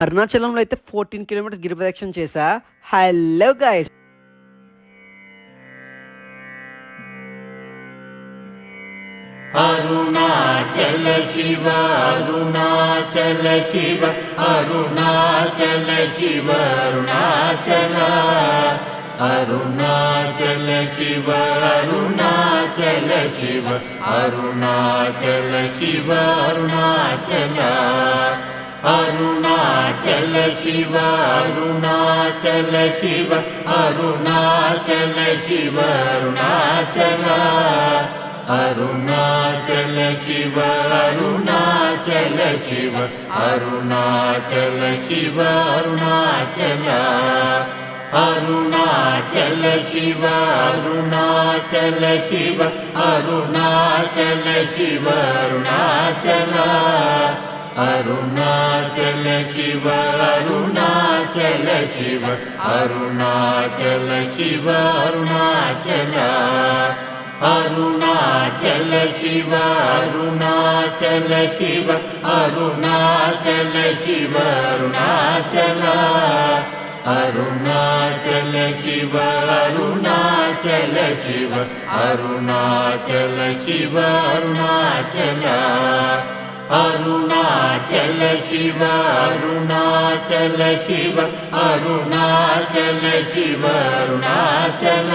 అరుణాచలంలో అయితే 14 కిలోమీటర్స్ గిరి ప్రదక్షిణ చేశా. Hello guys! అరుణాచల శివ అరుణాచల శివ అరుణాచల శివ అరుణాచల అరుణాచల శివ అరుణాచల శివ అరుణాచల శివ అరుణాచల అరుణాచల శివ అరుణాచల శివ అరుణాచల శివ అరుణాచల అరుణాచల శివ అరుణాచల శివ అరుణాచల శివ అరుణాచల అరుణాచల శివ అరుణాచల శివ అరుణాచల శివ అరుణాచల అరుణాచల శివ అరుణాచల శివ అరుణాచల శివ అరుణాచల అరుణాచల శివ అరుణాచల శివ అరుణాచల శివ అరుణాచల అరుణాచల శివ అరుణాచల శివ అరుణాచల శివ అరుణాచల అరుణాచల శివ అరుణాచల శివ అరుణాచల శివ అరుణాచల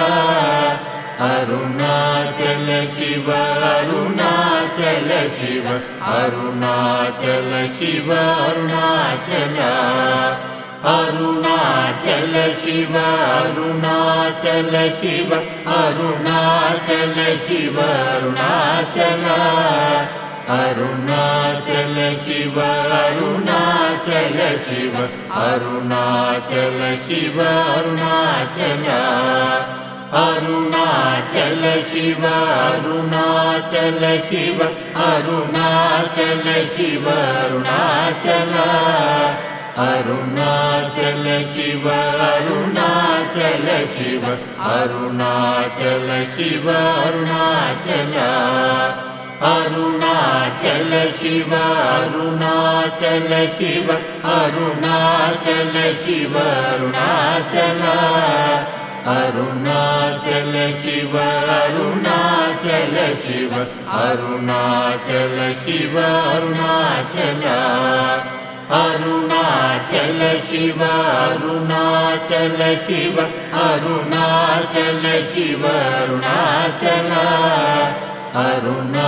అరుణాచల శివ అరుణాచల శివ అరుణాచల శివ అరుణాచల అరుణాచల శివ అరుణాచల శివ అరుణాచల శివ అరుణాచల అరుణాచల శివ అరుణాచల శివ అరుణాచల శివ అరుణాచల అరుణాచల శివ అరుణాచల శివ అరుణాచల శివ అరుణాచల అరుణాచల శివ అరుణాచల శివ అరుణాచల శివ అరుణాచల అరుణాచల శివ అరుణాచల శివ అరుణాచల శివ అరుణాచల అరుణాచల శివ అరుణాచల శివ అరుణాచల శివ అరుణాచల అరుణాచల శివ అరుణాచల శివ అరుణాచల శివ అరుణాచల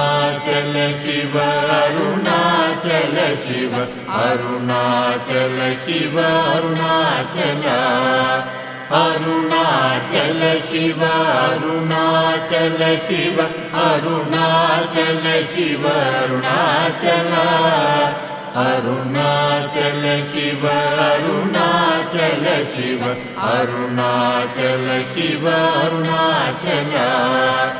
అరుణాచల శివ అరుణాచల శివ అరుణాచల శివ అరుణాచల అరుణాచల శివ అరుణాచల శివ అరుణాచల శివ అరుణాచల అరుణాచల శివ అరుణాచల శివ అరుణాచల శివ అరుణాచల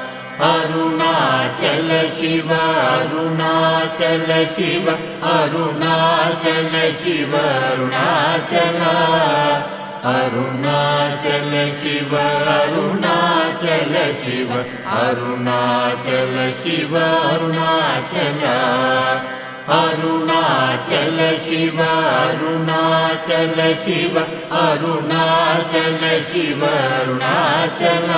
అరుణాచల శివ అరుణాచల శివ అరుణాచల శివ అరుణాచల అరుణాచల శివ అరుణాచల శివ అరుణాచల శివ అరుణాచల అరుణాచల శివ అరుణాచల శివ అరుణాచల శివ అరుణాచల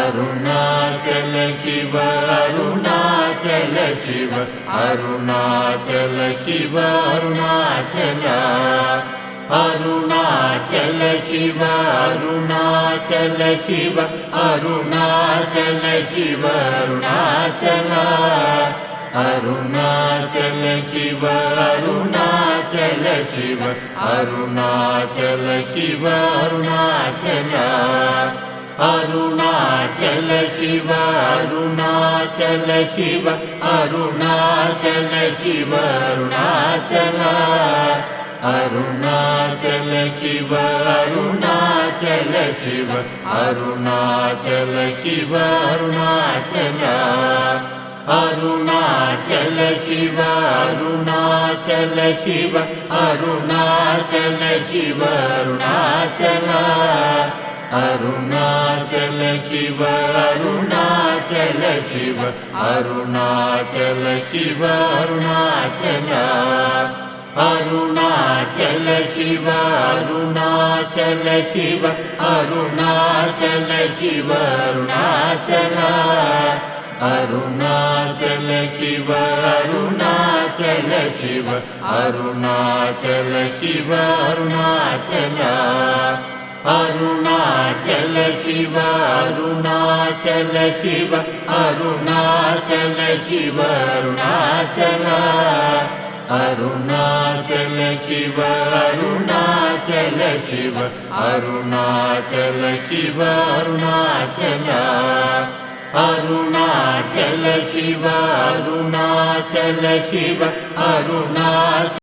అరుణాచల శివ అరుణాచల శివ అరుణాచల శివ అరుణాచల అరుణాచల శివ అరుణాచల శివ అరుణాచల శివ అరుణాచల అరుణాచల శివ అరుణాచల శివ అరుణాచల శివ అరుణాచల అరుణాచల శివ అరుణాచల శివ అరుణాచల శివ అరుణాచల అరుణాచల శివ అరుణాచల శివ అరుణాచల శివ అరుణాచల అరుణాచల శివ అరుణాచల శివ అరుణాచల శివ అరుణాచల అరుణాచల శివ అరుణాచల శివ అరుణాచల శివ అరుణాచల अरुणाचल शिव अरुणाचल शिव अरुणाचल शिव अरुणाचल अरुणाचल शिव अरुणाचल शिव अरुणाचल शिव अरुणाचल अरुणाचल शिव अरुणाचल शिव अरुणाचल शिव अरुणाचल अरुणाचल शिव अरुणाचल शिव अरुणाचल शिव अरुणाचल अरुणाचल शिव अरुणाचल शिव अरुणाचल